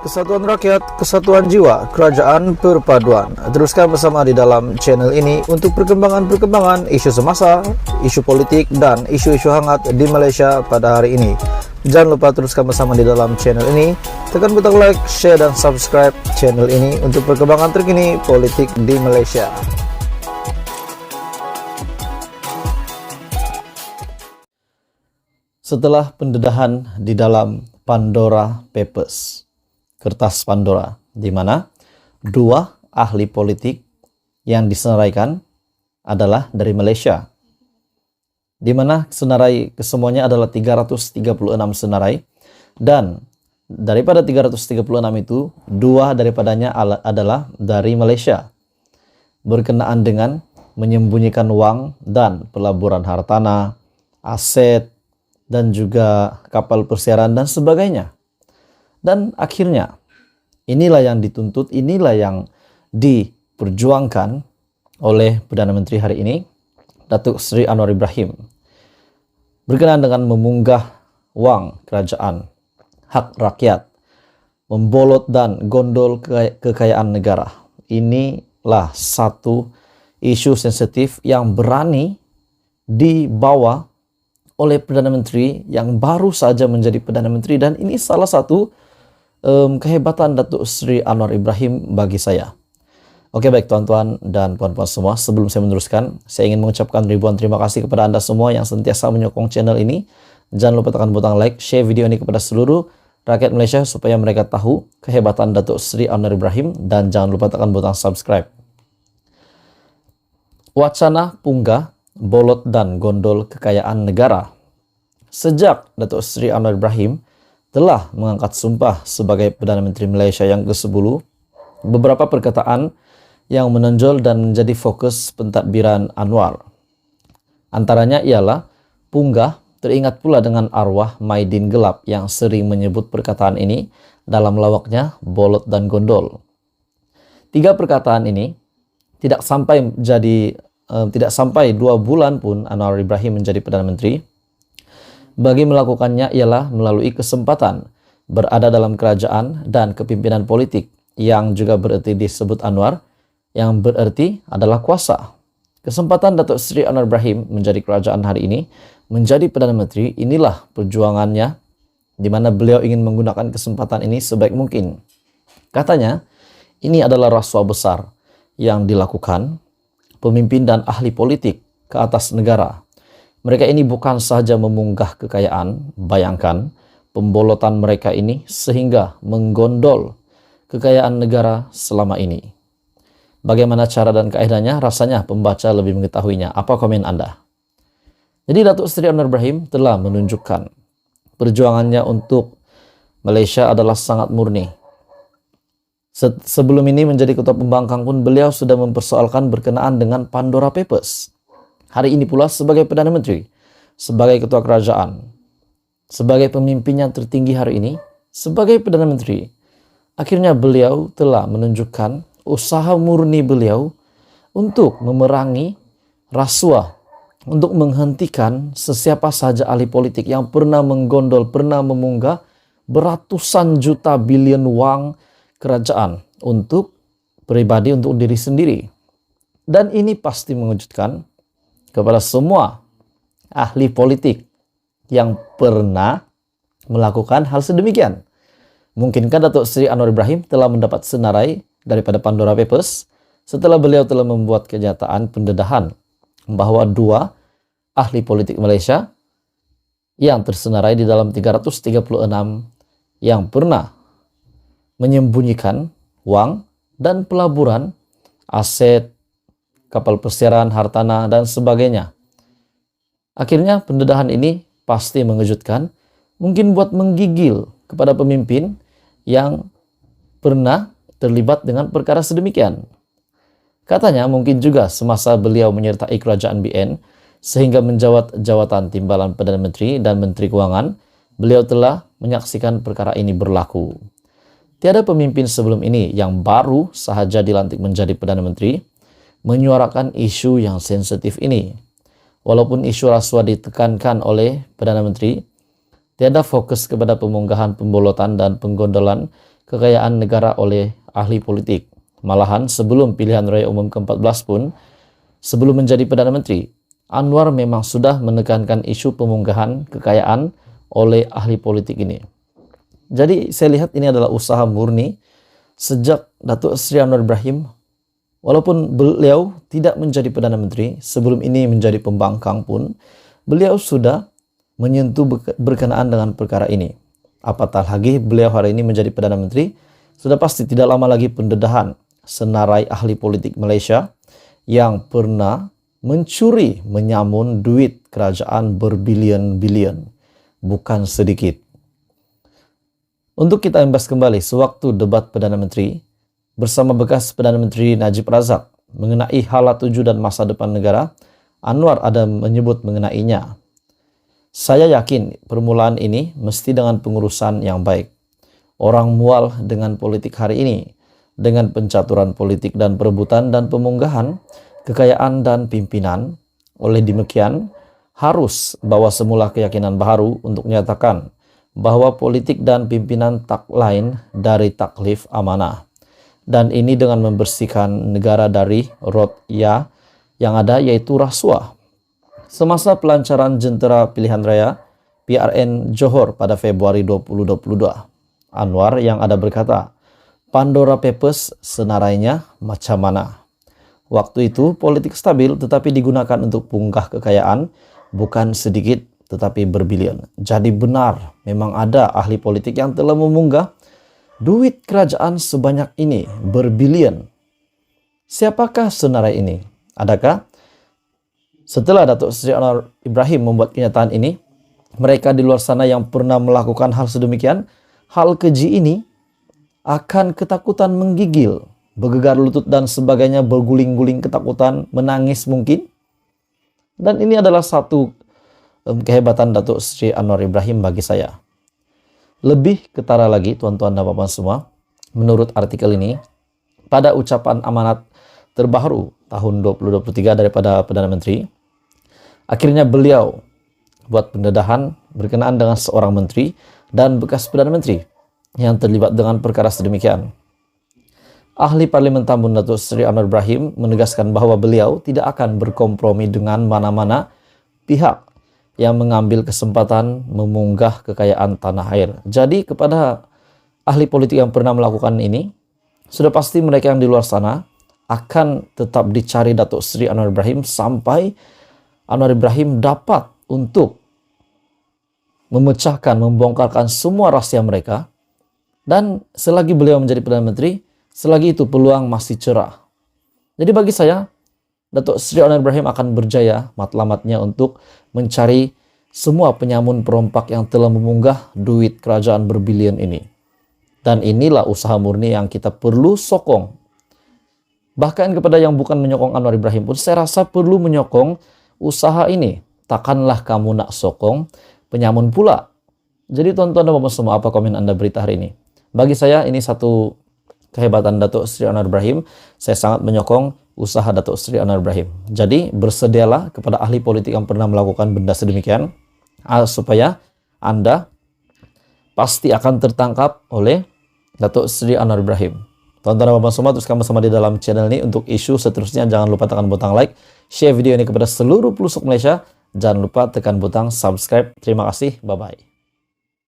Kesatuan rakyat, kesatuan jiwa, kerajaan perpaduan. Teruskan bersama di dalam channel ini untuk perkembangan-perkembangan isu semasa, isu politik, dan isu-isu hangat di Malaysia pada hari ini. Jangan lupa teruskan bersama di dalam channel ini. Tekan butang like, share, dan subscribe channel ini untuk perkembangan terkini politik di Malaysia. Setelah pendedahan di dalam Pandora Papers, kertas Pandora, di mana dua ahli politik yang disenaraikan adalah dari Malaysia, di mana senarai kesemuanya adalah 336 senarai, dan daripada 336 itu, dua daripadanya adalah dari Malaysia, berkenaan dengan menyembunyikan wang dan pelaburan hartanah, aset, dan juga kapal persiaran dan sebagainya. Dan akhirnya, inilah yang dituntut, inilah yang diperjuangkan oleh Perdana Menteri hari ini, Datuk Seri Anwar Ibrahim, berkenaan dengan memunggah wang kerajaan, hak rakyat, membolot dan gondol kekayaan negara. Inilah satu isu sensitif yang berani dibawa oleh Perdana Menteri yang baru saja menjadi Perdana Menteri, dan ini salah satu kehebatan Datuk Seri Anwar Ibrahim bagi saya. Oke, baik tuan-tuan dan puan-puan semua, sebelum saya meneruskan, saya ingin mengucapkan ribuan terima kasih kepada Anda semua yang sentiasa menyokong channel ini. Jangan lupa tekan butang like, share video ini kepada seluruh rakyat Malaysia supaya mereka tahu kehebatan Datuk Seri Anwar Ibrahim, dan jangan lupa tekan butang subscribe. Wacana punggah, bolot dan gondol kekayaan negara. Sejak Datuk Seri Anwar Ibrahim telah mengangkat sumpah sebagai Perdana Menteri Malaysia yang ke-10, beberapa perkataan yang menonjol dan menjadi fokus pentadbiran Anwar. Antaranya ialah punggah, teringat pula dengan arwah Maidin Gelap yang sering menyebut perkataan ini dalam lawaknya bolot dan gondol. Tiga perkataan ini tidak sampai 2 bulan pun Anwar Ibrahim menjadi Perdana Menteri. Bagi melakukannya ialah melalui kesempatan berada dalam kerajaan dan kepimpinan politik, yang juga berarti disebut Anwar, yang berarti adalah kuasa. Kesempatan Datuk Seri Anwar Ibrahim menjadi kerajaan hari ini, menjadi Perdana Menteri, inilah perjuangannya, di mana beliau ingin menggunakan kesempatan ini sebaik mungkin. Katanya, ini adalah rasuah besar yang dilakukan pemimpin dan ahli politik ke atas negara. Mereka ini bukan sahaja memunggah kekayaan, bayangkan pembolotan mereka ini sehingga menggondol kekayaan negara selama ini. Bagaimana cara dan kaedahnya? Rasanya pembaca lebih mengetahuinya. Apa komen Anda? Jadi Datuk Seri Anwar Ibrahim telah menunjukkan perjuangannya untuk Malaysia adalah sangat murni. Sebelum ini menjadi ketua pembangkang pun beliau sudah mempersoalkan berkenaan dengan Pandora Papers. Hari ini pula sebagai Perdana Menteri, sebagai ketua kerajaan, sebagai pemimpin yang tertinggi hari ini, sebagai Perdana Menteri, akhirnya beliau telah menunjukkan usaha murni beliau untuk memerangi rasuah, untuk menghentikan sesiapa sahaja ahli politik yang pernah menggondol, pernah memunggah beratusan juta bilion wang kerajaan untuk pribadi, untuk diri sendiri. Dan ini pasti mengejutkan kepada semua ahli politik yang pernah melakukan hal sedemikian. Mungkinkah Datuk Seri Anwar Ibrahim telah mendapat senarai daripada Pandora Papers setelah beliau telah membuat kenyataan pendedahan bahwa dua ahli politik Malaysia yang tersenarai di dalam 336 yang pernah menyembunyikan wang dan pelaburan, aset, kapal persiaran, hartanah, dan sebagainya. Akhirnya pendedahan ini pasti mengejutkan, mungkin buat menggigil kepada pemimpin yang pernah terlibat dengan perkara sedemikian. Katanya mungkin juga semasa beliau menyertai kerajaan BN, sehingga menjawat jawatan timbalan Perdana Menteri dan Menteri Kewangan, beliau telah menyaksikan perkara ini berlaku. Tiada pemimpin sebelum ini yang baru sahaja dilantik menjadi Perdana Menteri menyuarakan isu yang sensitif ini. Walaupun isu rasuah ditekankan oleh Perdana Menteri, tiada fokus kepada pemunggahan, pembolotan, dan penggondolan kekayaan negara oleh ahli politik. Malahan sebelum pilihan raya umum ke-14 pun, sebelum menjadi Perdana Menteri, Anwar memang sudah menekankan isu pemunggahan kekayaan oleh ahli politik ini. Jadi saya lihat ini adalah usaha murni sejak Datuk Seri Anwar Ibrahim, walaupun beliau tidak menjadi Perdana Menteri, sebelum ini menjadi pembangkang pun, beliau sudah menyentuh berkenaan dengan perkara ini. Apatah lagi beliau hari ini menjadi Perdana Menteri, sudah pasti tidak lama lagi pendedahan senarai ahli politik Malaysia yang pernah mencuri, menyamun duit kerajaan berbilion-bilion. Bukan sedikit. Untuk kita imbas kembali sewaktu debat Perdana Menteri bersama bekas Perdana Menteri Najib Razak mengenai hala tuju dan masa depan negara, Anwar ada menyebut mengenainya. Saya yakin permulaan ini mesti dengan pengurusan yang baik. Orang mual dengan politik hari ini, dengan pencaturan politik dan perebutan dan pemunggahan kekayaan dan pimpinan. Oleh demikian, harus bawa semula keyakinan baru untuk menyatakan bahwa politik dan pimpinan tak lain dari taklif amanah. Dan ini dengan membersihkan negara dari rotya yang ada, yaitu rasuah. Semasa pelancaran jentera pilihan raya PRN Johor pada Februari 2022, Anwar yang ada berkata, Pandora Papers senarainya macam mana? Waktu itu politik stabil tetapi digunakan untuk punggah kekayaan, bukan sedikit tetapi berbilion. Jadi benar, memang ada ahli politik yang telah memunggah duit kerajaan sebanyak ini, berbilion. Siapakah senarai ini? Adakah setelah Datuk Seri Anwar Ibrahim membuat kenyataan ini, mereka di luar sana yang pernah melakukan hal sedemikian, hal keji ini akan ketakutan menggigil, bergegar lutut dan sebagainya, berguling-guling ketakutan, menangis mungkin? Dan ini adalah satu kehebatan Datuk Seri Anwar Ibrahim bagi saya. Lebih ketara lagi, tuan-tuan dan puan semua, menurut artikel ini, pada ucapan amanat terbaru tahun 2023 daripada Perdana Menteri, akhirnya beliau buat pendedahan berkenaan dengan seorang menteri dan bekas Perdana Menteri yang terlibat dengan perkara sedemikian. Ahli Parlimen Tambun Datuk Seri Anwar Ibrahim menegaskan bahwa beliau tidak akan berkompromi dengan mana-mana pihak yang mengambil kesempatan memunggah kekayaan tanah air. Jadi kepada ahli politik yang pernah melakukan ini, sudah pasti mereka yang di luar sana akan tetap dicari Datuk Seri Anwar Ibrahim sampai Anwar Ibrahim dapat untuk memecahkan, membongkarkan semua rahasia mereka. Dan selagi beliau menjadi Perdana Menteri, selagi itu peluang masih cerah. Jadi bagi saya, Datuk Seri Anwar Ibrahim akan berjaya matlamatnya untuk mencari semua penyamun perompak yang telah memunggah duit kerajaan berbilion ini. Dan inilah usaha murni yang kita perlu sokong. Bahkan kepada yang bukan menyokong Anwar Ibrahim pun, saya rasa perlu menyokong usaha ini. Takkanlah kamu nak sokong penyamun pula. Jadi tuan-tuan dan puan semua, apa komen Anda berita hari ini? Bagi saya ini satu kehebatan Datuk Seri Anwar Ibrahim. Saya sangat menyokong usaha Datuk Seri Anwar Ibrahim. Jadi bersedialah kepada ahli politik yang pernah melakukan benda sedemikian, supaya Anda pasti akan tertangkap oleh Datuk Seri Anwar Ibrahim. Tuan-tuan dan puan semua, teruskan bersama di dalam channel ini untuk isu seterusnya. Jangan lupa tekan butang like, share video ini kepada seluruh pelosok Malaysia. Jangan lupa tekan butang subscribe. Terima kasih, bye-bye.